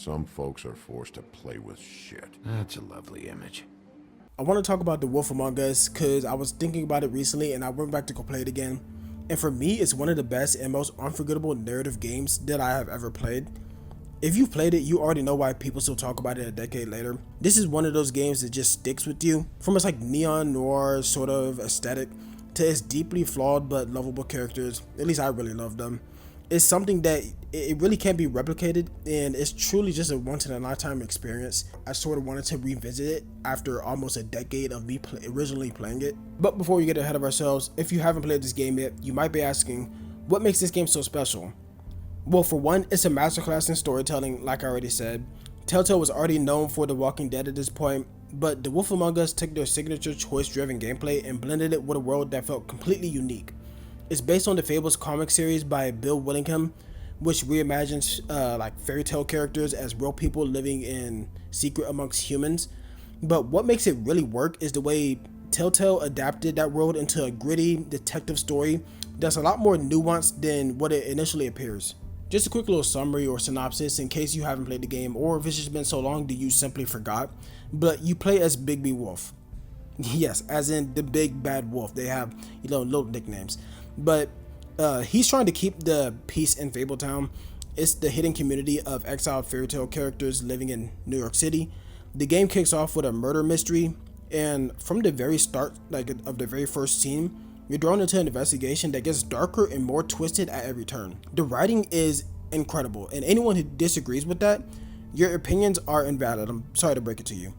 Some folks are forced to play with shit. That's a lovely image. I want to talk about The Wolf Among Us because I was thinking about it recently and I went back to go play it again. And for me, it's one of the best and most unforgettable narrative games that I have ever played. If you've played it, you already know why people still talk about it a decade later. This is one of those games that just sticks with you. From its like neon noir sort of aesthetic to its deeply flawed but lovable characters, at least I really love them. It's something that it really can't be replicated, and it's truly just a once in a lifetime experience. I sort of wanted to revisit it after almost a decade of me originally playing it. But before we get ahead of ourselves, if you haven't played this game yet, you might be asking, what makes this game so special? Well, for one, it's a masterclass in storytelling, like I already said. Telltale was already known for The Walking Dead at this point, but The Wolf Among Us took their signature choice-driven gameplay and blended it with a world that felt completely unique. It's based on the Fables comic series by Bill Willingham, which reimagines like fairy tale characters as real people living in secret amongst humans. But what makes it really work is the way Telltale adapted that world into a gritty detective story that's a lot more nuanced than what it initially appears. Just a quick little summary or synopsis in case you haven't played the game, or if it's just been so long that you simply forgot. But you play as Bigby Wolf. Yes, as in the big bad wolf. They have, little nicknames. But he's trying to keep the peace in Fabletown. It's the hidden community of exiled fairy tale characters living in New York City. The game kicks off with a murder mystery, and from the very start, of the very first scene, you're drawn into an investigation that gets darker and more twisted at every turn. The writing is incredible, and anyone who disagrees with that, your opinions are invalid. I'm sorry to break it to you.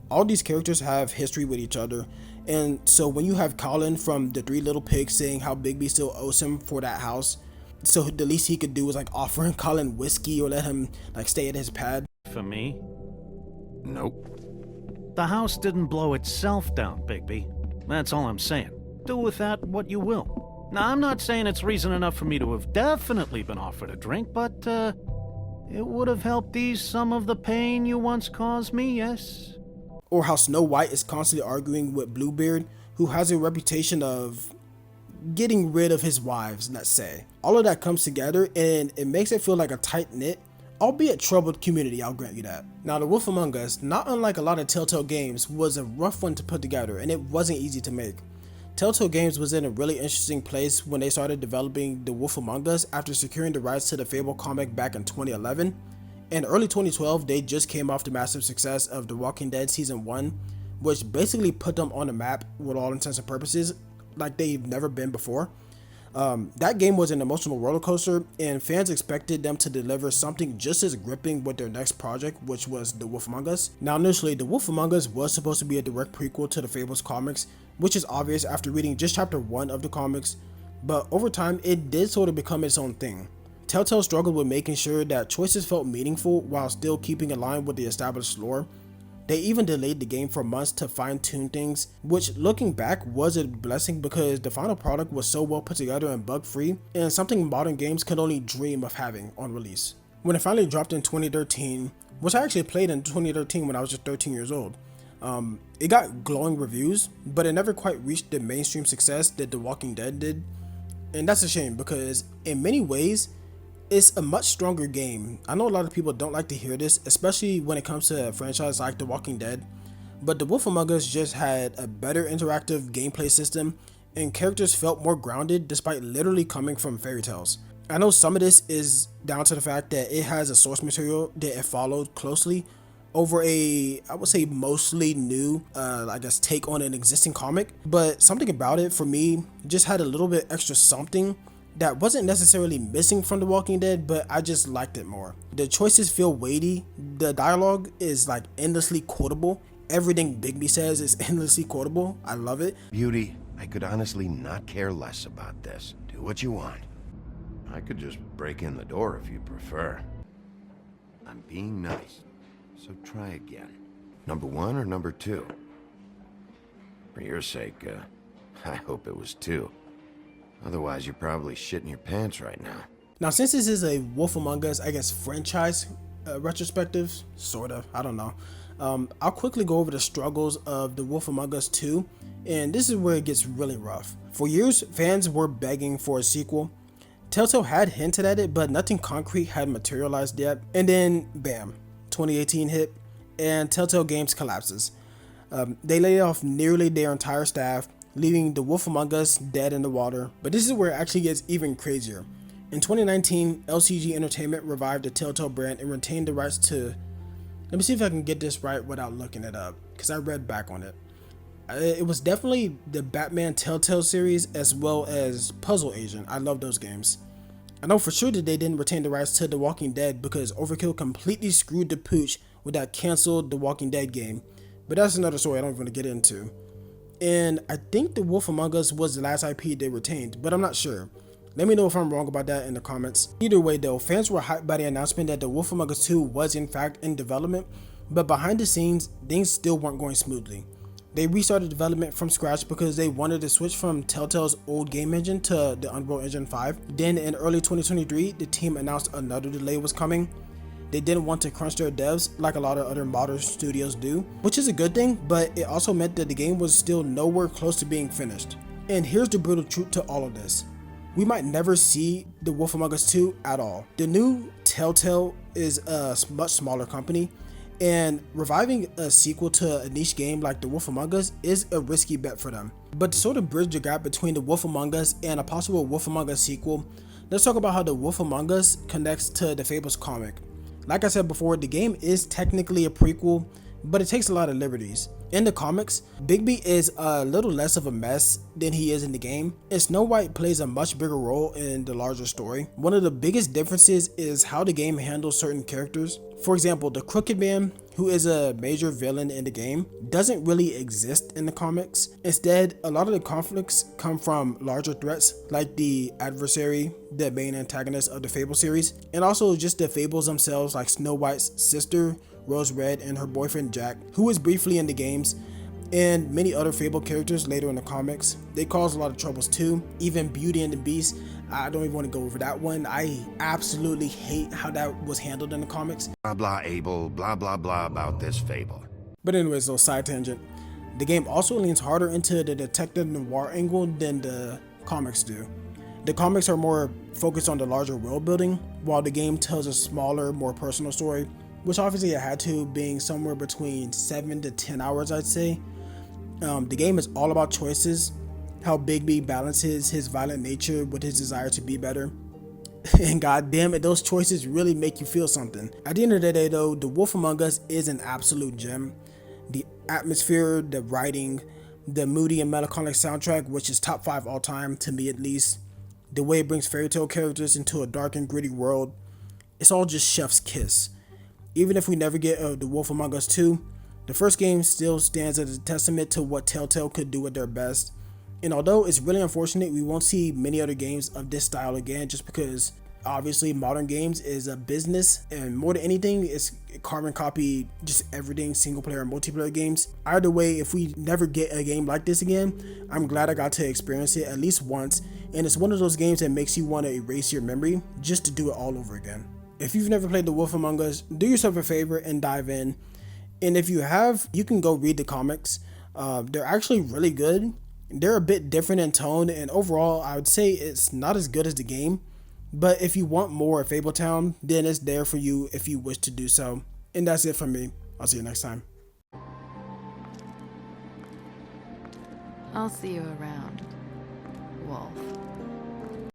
All these characters have history with each other, and so when you have Colin from the Three Little Pigs saying how Bigby still owes him for that house, so the least he could do was offering Colin whiskey or let him stay at his pad. For me? Nope. The house didn't blow itself down, Bigby. That's all I'm saying. Do with that what you will. Now, I'm not saying it's reason enough for me to have definitely been offered a drink, but, it would have helped ease some of the pain you once caused me, yes? Or how Snow White is constantly arguing with Bluebeard, who has a reputation of getting rid of his wives, let's say. All of that comes together and it makes it feel like a tight-knit, albeit troubled community, I'll grant you that. Now, The Wolf Among Us, not unlike a lot of Telltale games, was a rough one to put together, and it wasn't easy to make. Telltale Games was in a really interesting place when they started developing The Wolf Among Us after securing the rights to the Fable comic back in 2011. In early 2012, they just came off the massive success of The Walking Dead Season 1, which basically put them on the map with all intents and purposes, like they've never been before. That game was an emotional roller coaster, and fans expected them to deliver something just as gripping with their next project, which was The Wolf Among Us. Now, initially, The Wolf Among Us was supposed to be a direct prequel to the Fables comics, which is obvious after reading just chapter 1 of the comics, but over time, it did sort of become its own thing. Telltale struggled with making sure that choices felt meaningful while still keeping in line with the established lore. They even delayed the game for months to fine-tune things, which looking back was a blessing because the final product was so well put together and bug-free, and something modern games can only dream of having on release. When it finally dropped in 2013, which I actually played in 2013 when I was just 13 years old, it got glowing reviews, but it never quite reached the mainstream success that The Walking Dead did. And that's a shame because in many ways, it's a much stronger game. I know a lot of people don't like to hear this, especially when it comes to a franchise like The Walking Dead, but The Wolf Among Us just had a better interactive gameplay system and characters felt more grounded despite literally coming from fairy tales. I know some of this is down to the fact that it has a source material that it followed closely over I would say mostly new, take on an existing comic, but something about it for me just had a little bit extra something that wasn't necessarily missing from The Walking Dead, but I just liked it more. The choices feel weighty, the dialogue is endlessly quotable, everything Bigby says is endlessly quotable, I love it. Beauty, I could honestly not care less about this. Do what you want. I could just break in the door if you prefer. I'm being nice, so try again. Number 1 or number 2? For your sake, I hope it was 2. Otherwise, you're probably shitting your pants right now. Now, since this is a Wolf Among Us, I guess, franchise retrospective, sort of, I don't know. I'll quickly go over the struggles of The Wolf Among Us 2, and this is where it gets really rough. For years, fans were begging for a sequel. Telltale had hinted at it, but nothing concrete had materialized yet. And then, bam, 2018 hit, and Telltale Games collapses. They laid off nearly their entire staff, leaving The Wolf Among Us dead in the water. But this is where it actually gets even crazier. In 2019, LCG Entertainment revived the Telltale brand and retained the rights to... Let me see if I can get this right without looking it up, because I read back on it. It was definitely the Batman Telltale series as well as Puzzle Agent. I love those games. I know for sure that they didn't retain the rights to The Walking Dead because Overkill completely screwed the pooch with that canceled The Walking Dead game. But that's another story I don't want to get into. And I think The Wolf Among Us was the last IP they retained, but I'm not sure. Let me know if I'm wrong about that in the comments. Either way though, fans were hyped by the announcement that The Wolf Among Us 2 was in fact in development, but behind the scenes, things still weren't going smoothly. They restarted development from scratch because they wanted to switch from Telltale's old game engine to the Unreal Engine 5. Then in early 2023, the team announced another delay was coming. They didn't want to crunch their devs like a lot of other modern studios do, which is a good thing, but it also meant that the game was still nowhere close to being finished. And here's the brutal truth to all of this. We might never see The Wolf Among Us 2 at all. The new Telltale is a much smaller company, and reviving a sequel to a niche game like The Wolf Among Us is a risky bet for them. But to sort of bridge the gap between The Wolf Among Us and a possible Wolf Among Us sequel, let's talk about how The Wolf Among Us connects to the Fables comic. Like I said before, the game is technically a prequel, but it takes a lot of liberties. In the comics, Bigby is a little less of a mess than he is in the game, and Snow White plays a much bigger role in the larger story. One of the biggest differences is how the game handles certain characters. For example, the Crooked Man, who is a major villain in the game, doesn't really exist in the comics. Instead, a lot of the conflicts come from larger threats like the adversary, the main antagonist of the Fable series, and also just the Fables themselves like Snow White's sister, Rose Red, and her boyfriend Jack, who is briefly in the games, and many other Fable characters later in the comics. They cause a lot of troubles too. Even Beauty and the Beast, I don't even want to go over that one. I absolutely hate how that was handled in the comics. Blah blah Abel, blah blah blah about this Fable. But anyways, though, side tangent. The game also leans harder into the detective noir angle than the comics do. The comics are more focused on the larger world building, while the game tells a smaller, more personal story, which obviously it had to, being somewhere between 7 to 10 hours, I'd say. The game is all about choices, how Bigby balances his violent nature with his desire to be better. And god damn it, those choices really make you feel something. At the end of the day though, The Wolf Among Us is an absolute gem. The atmosphere, the writing, the moody and melancholic soundtrack, which is top 5 all time to me at least, the way it brings fairy tale characters into a dark and gritty world, it's all just chef's kiss. Even if we never get The Wolf Among Us 2, the first game still stands as a testament to what Telltale could do at their best. And although it's really unfortunate we won't see many other games of this style again, just because obviously modern games is a business, and more than anything it's carbon copy just everything, single player and multiplayer games. Either way, if we never get a game like this again, I'm glad I got to experience it at least once, and it's one of those games that makes you want to erase your memory just to do it all over again. If you've never played The Wolf Among Us, do yourself a favor and dive in. And if you have, you can go read the comics. They're actually really good. They're a bit different in tone, and overall I would say it's not as good as the game. But if you want more of Fabletown, then it's there for you if you wish to do so. And that's it from me. I'll see you next time. I'll see you around, Wolf.